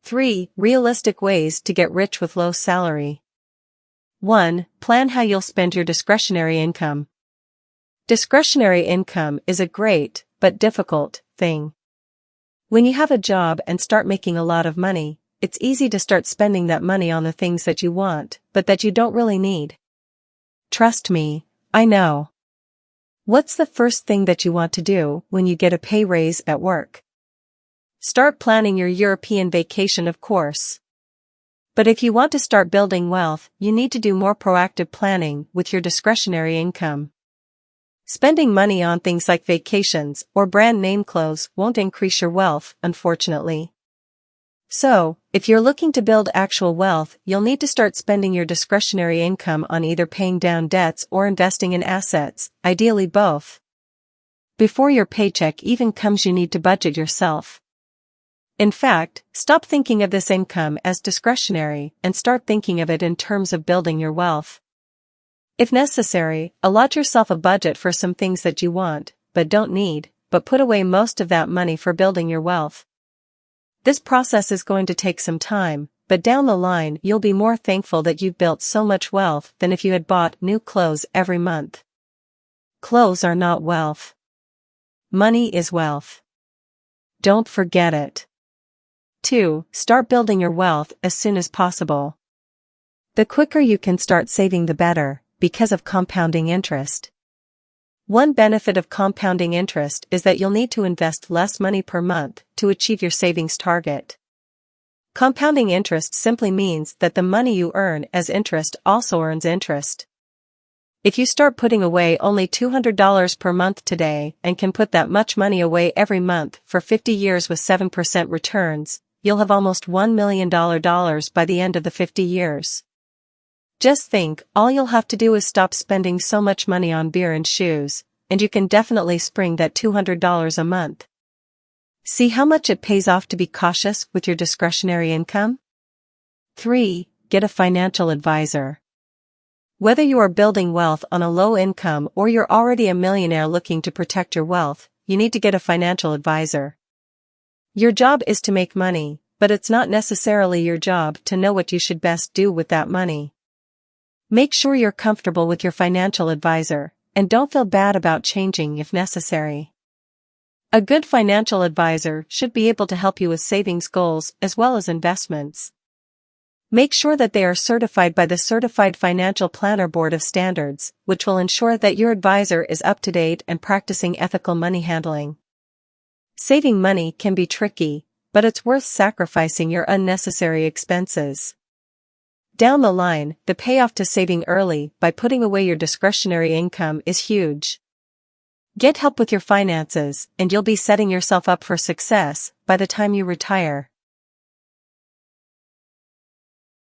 3. Realistic ways to get rich with low salary. 1. Plan how you'll spend your discretionary income. Discretionary income is a great, but difficult, thing. When you have a job and start making a lot of money, it's easy to start spending that money on the things that you want, but that you don't really need. Trust me, I know. What's the first thing that you want to do when you get a pay raise at work? Start planning your European vacation, of course. But if you want to start building wealth, you need to do more proactive planning with your discretionary income. Spending money on things like vacations or brand name clothes won't increase your wealth, unfortunately. So, if you're looking to build actual wealth, you'll need to start spending your discretionary income on either paying down debts or investing in assets, ideally both. Before your paycheck even comes, you need to budget yourself. In fact, stop thinking of this income as discretionary and start thinking of it in terms of building your wealth. If necessary, allot yourself a budget for some things that you want, but don't need, but put away most of that money for building your wealth. This process is going to take some time, but down the line you'll be more thankful that you've built so much wealth than if you had bought new clothes every month. Clothes are not wealth. Money is wealth. Don't forget it. 2. Start building your wealth as soon as possible. The quicker you can start saving, the better, because of compounding interest. One benefit of compounding interest is that you'll need to invest less money per month to achieve your savings target. Compounding interest simply means that the money you earn as interest also earns interest. If you start putting away only $200 per month today and can put that much money away every month for 50 years with 7% returns, you'll have almost $1 million by the end of the 50 years. Just think, all you'll have to do is stop spending so much money on beer and shoes, and you can definitely spring that $200 a month. See how much it pays off to be cautious with your discretionary income? 3. Get a financial advisor. Whether you are building wealth on a low income or you're already a millionaire looking to protect your wealth, you need to get a financial advisor. Your job is to make money, but it's not necessarily your job to know what you should best do with that money. Make sure you're comfortable with your financial advisor, and don't feel bad about changing if necessary. A good financial advisor should be able to help you with savings goals as well as investments. Make sure that they are certified by the Certified Financial Planner Board of Standards, which will ensure that your advisor is up to date and practicing ethical money handling. Saving money can be tricky, but it's worth sacrificing your unnecessary expenses. Down the line, the payoff to saving early by putting away your discretionary income is huge. Get help with your finances, and you'll be setting yourself up for success by the time you retire.